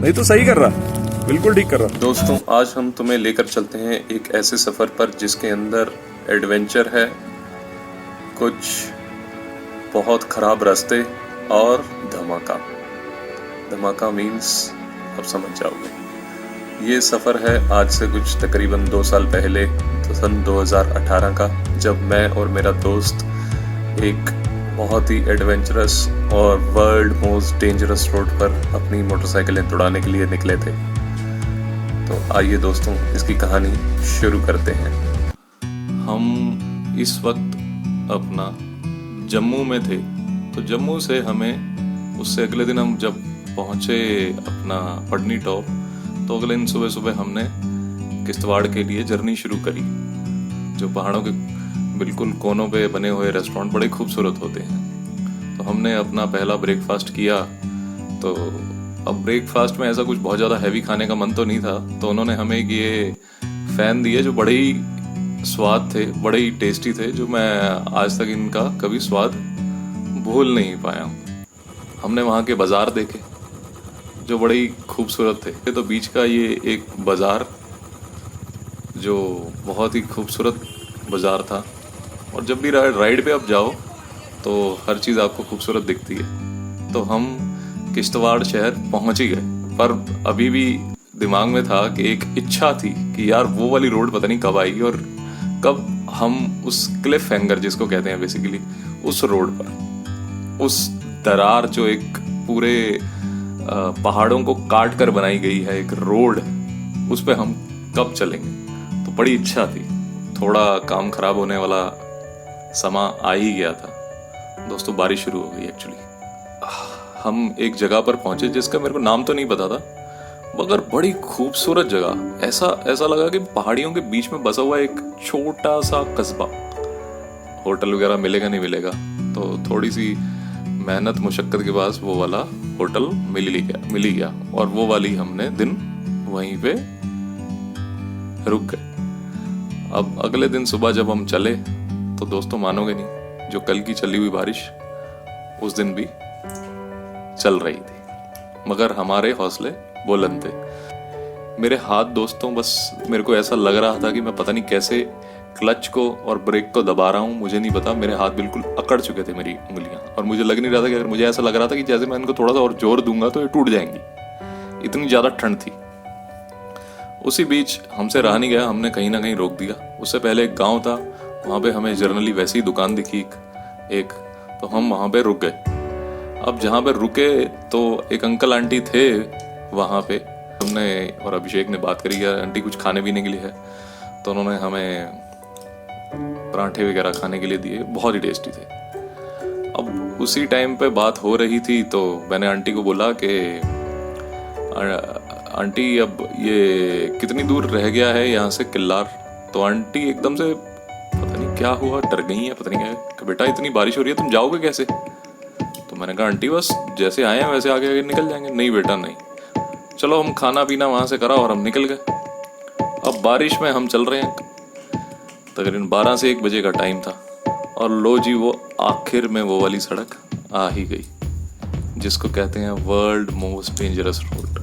नहीं तो सही कर रहा, बिल्कुल ठीक कर रहा। दोस्तों, आज हम तुम्हें लेकर चलते हैं एक ऐसे सफ़र पर जिसके अंदर एडवेंचर है, कुछ बहुत ख़राब रास्ते और धमाका। धमाका मीन्स अब समझ जाओगे। ये सफ़र है आज से कुछ तकरीबन 2 साल पहले, तो सन 2018 का, जब मैं और मेरा दोस्त एक बहुत ही एडवेंचरस और वर्ल्ड मोस्ट डेंजरस रोड पर अपनी मोटरसाइकिलें दौड़ाने के लिए निकले थे। तो आइए दोस्तों, इसकी कहानी शुरू करते हैं। हम इस वक्त अपना जम्मू में थे, तो जम्मू से हमें उससे अगले दिन हम जब पहुँचे अपना पटनी टॉप, तो अगले दिन सुबह सुबह हमने किश्तवाड़ के लिए जर्नी शुरू करी। जो पहाड़ों के बिल्कुल कोनों पे बने हुए रेस्टोरेंट बड़े खूबसूरत होते हैं। तो हमने अपना पहला ब्रेकफास्ट किया। तो अब ब्रेकफास्ट में ऐसा कुछ बहुत ज़्यादा हैवी खाने का मन तो नहीं था, तो उन्होंने हमें ये फ़ैन दिए जो बड़े ही स्वाद थे, बड़े ही टेस्टी थे, जो मैं आज तक इनका कभी स्वाद भूल नहीं पाया हूँ। हमने वहाँ के बाज़ार देखे जो बड़े ही खूबसूरत थे। तो बीच का ये एक बाज़ार जो बहुत ही खूबसूरत बाज़ार था, और जब भी राइड पे आप जाओ तो हर चीज़ आपको खूबसूरत दिखती है। तो हम किश्तवाड़ शहर पहुंच ही गए, पर अभी भी दिमाग में था कि एक इच्छा थी कि यार वो वाली रोड पता नहीं कब आएगी और कब हम उस क्लिफ हैंगर जिसको कहते हैं बेसिकली, उस रोड पर, उस दरार जो एक पूरे पहाड़ों को काट कर बनाई गई है एक रोड, उस पर हम कब चलेंगे। तो बड़ी इच्छा थी। थोड़ा काम खराब होने वाला समा आ ही गया था। दोस्तों, बारिश शुरू हो गई एक्चुअली। हम एक जगह पर पहुंचे जिसका मेरे को नाम तो नहीं पता था, मगर बड़ी खूबसूरत जगह। ऐसा लगा कि पहाड़ियों के बीच में बसा हुआ एक छोटा सा कस्बा। होटल वगैरह मिलेगा नहीं मिलेगा, तो थोड़ी सी मेहनत मुशक्कत के बाद वो वाला होटल मिल ही गया, और वो वाली हमने दिन वहीं पे रुक गए। अब अगले दिन सुबह जब हम चले, तो दोस्तों मानोगे नहीं, जो कल की चली हुई बारिश उस दिन भी चल रही थी, मगर हमारे हौसले बुलंद थे। मेरे हाथ दोस्तों, बस मेरे को ऐसा लग रहा था कि मैं पता नहीं कैसे क्लच को और ब्रेक को दबा रहा हूँ, मुझे नहीं पता। मेरे हाथ बिल्कुल अकड़ चुके थे, मेरी उंगलियां, और मुझे लग नहीं रहा था कि अगर मुझे ऐसा लग रहा था कि जैसे मैं इनको थोड़ा सा और जोर दूंगा तो ये टूट जाएंगी, इतनी ज़्यादा ठंड थी। उसी बीच हमसे रहा नहीं गया, हमने कहीं ना कहीं रोक दिया। उससे पहले एक गाँव था, वहाँ पे हमें जनरली वैसी ही दुकान दिखी एक, तो हम वहाँ पे रुक गए। अब जहाँ पे रुके तो एक अंकल आंटी थे वहाँ पे। हमने और अभिषेक ने बात करी, यार आंटी कुछ खाने पीने के लिए है, तो उन्होंने हमें पराठे वगैरह खाने के लिए दिए, बहुत ही टेस्टी थे। अब उसी टाइम पे बात हो रही थी, तो मैंने आंटी को बोला कि आंटी अब ये कितनी दूर रह गया है यहाँ से किल्लार। तो आंटी एकदम से पता नहीं क्या हुआ, डर गई है, पता नहीं क्या है, बेटा इतनी बारिश हो रही है, तुम जाओगे कैसे। तो मैंने कहा आंटी बस जैसे आए हैं वैसे आगे निकल जाएंगे। नहीं बेटा नहीं, चलो हम खाना पीना वहाँ से करा और हम निकल गए। अब बारिश में हम चल रहे हैं, तकरीबन 12 से 1 बजे का टाइम था, और लो जी वो आखिर में वो वाली सड़क आ ही गई जिसको कहते हैं वर्ल्ड मोस्ट डेंजरस रोड।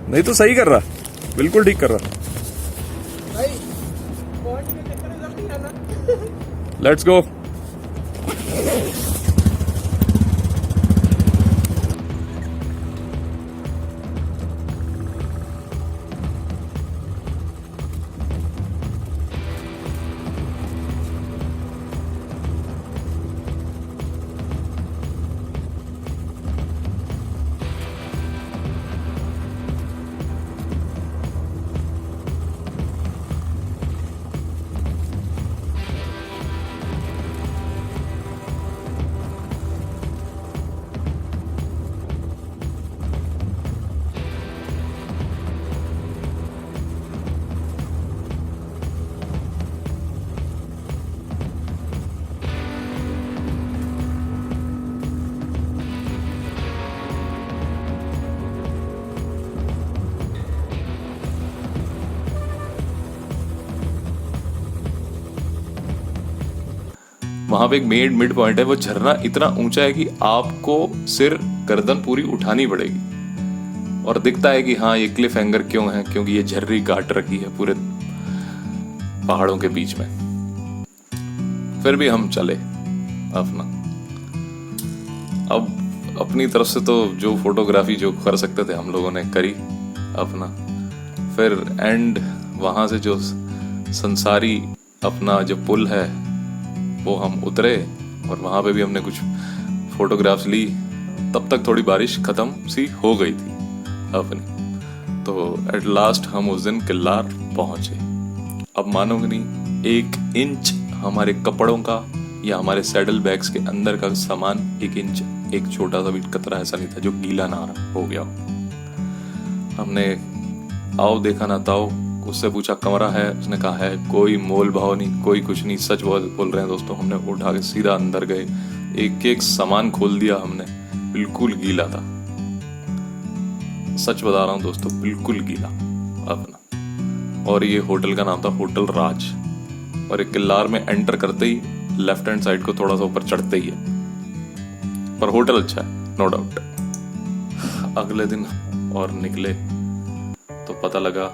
नहीं तो सही कर रहा, बिल्कुल ठीक कर रहा। Let's go. वहां पे एक मिड पॉइंट है, वो झरना इतना ऊंचा है कि आपको सिर गर्दन पूरी उठानी पड़ेगी। और दिखता है कि हाँ ये क्लिफ हैंगर क्यों है, क्योंकि ये झर्री काट रखी है पूरे पहाड़ों के बीच में। फिर भी हम चले अपना। अब अपनी तरफ से तो जो फोटोग्राफी जो कर सकते थे हम लोगों ने करी अपना। फिर एंड वहाँ से जो संसारी अपना जो पुल है वो हम उतरे और वहाँ पे भी हमने कुछ फोटोग्राफ्स ली। तब तक थोड़ी बारिश ख़त्म सी हो गई थी अपनी। तो एट लास्ट हम उस दिन किल्लार पहुँचे। अब मानोगे नहीं, 1 इंच हमारे कपड़ों का या हमारे सैडल बैग्स के अंदर का सामान 1 इंच, एक छोटा सा भी कतरा ऐसा नहीं था जो गीला ना हो गया। हमने आओ देखा ना ताओ, उससे पूछा कमरा है, उसने कहा है। कोई मोल भाव नहीं, कोई कुछ नहीं, सच बोल रहे हैं दोस्तों। हमने उठा के सीधा अंदर गए, एक एक सामान खोल दिया हमने, बिल्कुल गीला था। सच बता रहा हूँ दोस्तों, बिल्कुल गीला अपना। और ये होटल का नाम था होटल राज। और एक किल्लार में एंटर करते ही लेफ्ट हैंड साइड को थोड़ा सा ऊपर चढ़ते ही है, पर होटल अच्छा है नो डाउट। अगले दिन और निकले तो पता लगा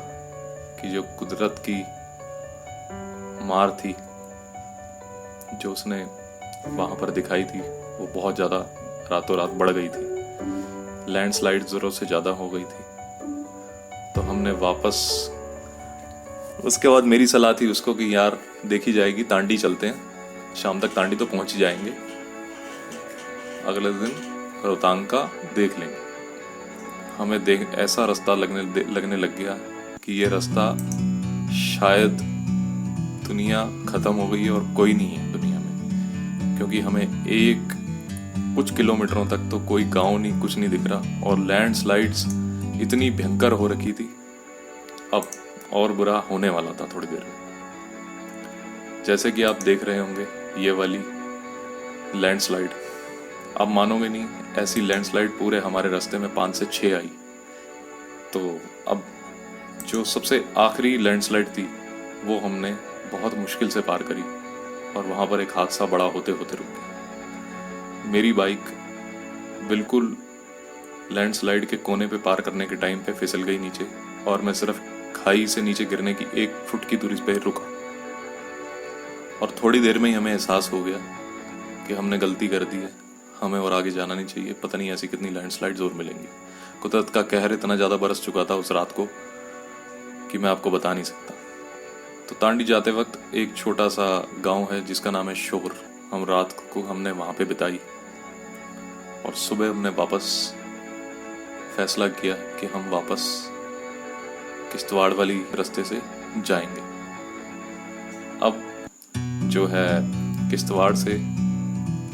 कि जो कुदरत की मार थी जो उसने वहां पर दिखाई थी वो बहुत ज्यादा रातों रात बढ़ गई थी। लैंडस्लाइड ज़रूरत से ज़्यादा हो गई थी। तो हमने वापस, उसके बाद मेरी सलाह थी उसको कि यार देखी जाएगी, तांडी चलते हैं, शाम तक तांडी तो पहुंच ही जाएंगे, अगले दिन रोहतांग का देख लेंगे। हमें ऐसा रास्ता लगने लग गया कि ये रास्ता शायद दुनिया ख़त्म हो गई है और कोई नहीं है दुनिया में। क्योंकि हमें कुछ किलोमीटरों तक तो कोई गांव नहीं, कुछ नहीं दिख रहा, और लैंडस्लाइड्स इतनी भयंकर हो रखी थी। अब और बुरा होने वाला था थोड़ी देर में। जैसे कि आप देख रहे होंगे ये वाली लैंडस्लाइड, आप मानोगे नहीं, ऐसी लैंडस्लाइड पूरे हमारे रास्ते में 5 से 6 आई। तो अब जो सबसे आखिरी लैंडस्लाइड थी वो हमने बहुत मुश्किल से पार करी और वहाँ पर एक हादसा बड़ा होते होते रुक गया। मेरी बाइक बिल्कुल लैंडस्लाइड के कोने पे पार करने के टाइम पे फिसल गई नीचे, और मैं सिर्फ खाई से नीचे गिरने की 1 फुट की दूरी पे रुका। और थोड़ी देर में ही हमें एहसास हो गया कि हमने गलती कर दी है, हमें और आगे जाना नहीं चाहिए। पता नहीं ऐसी कितनी लैंडस्लाइड्स और मिलेंगी। कुदरत का कहर इतना ज़्यादा बरस चुका था उस रात को कि मैं आपको बता नहीं सकता। तो तांडी जाते वक्त एक छोटा सा गांव है जिसका नाम है शोर। हम रात को हमने वहाँ पे बिताई और सुबह हमने वापस फैसला किया कि हम वापस किश्तवाड़ वाली रास्ते से जाएंगे। अब जो है किश्तवाड़ से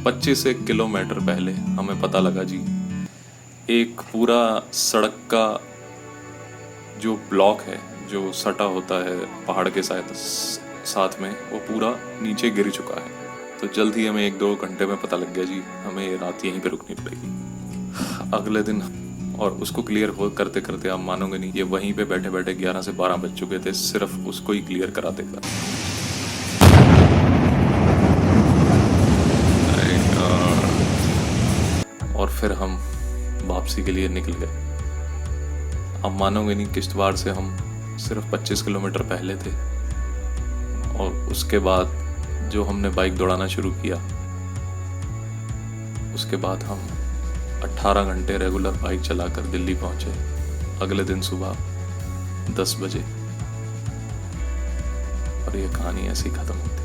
25 किलोमीटर पहले हमें पता लगा जी, एक पूरा सड़क का जो ब्लॉक है जो सटा होता है पहाड़ के साथ में, वो पूरा नीचे गिर चुका है। तो जल्द ही हमें 1-2 घंटे में पता लग गया जी हमें रात यहीं पे रुकनी पड़ेगी। अगले दिन और उसको क्लियर हो करते करते आप मानोगे नहीं, ये वहीं पे बैठे बैठे 11 से 12 बज चुके थे सिर्फ उसको ही क्लियर कराते कराते। और फिर हम वापसी के लिए निकल गए। अब मानोगे नहीं, किश्तवाड़ से हम सिर्फ 25 किलोमीटर पहले थे और उसके बाद जो हमने बाइक दौड़ाना शुरू किया, उसके बाद हम 18 घंटे रेगुलर बाइक चलाकर दिल्ली पहुंचे। अगले दिन सुबह 10 बजे और ये कहानी ऐसी खत्म होती।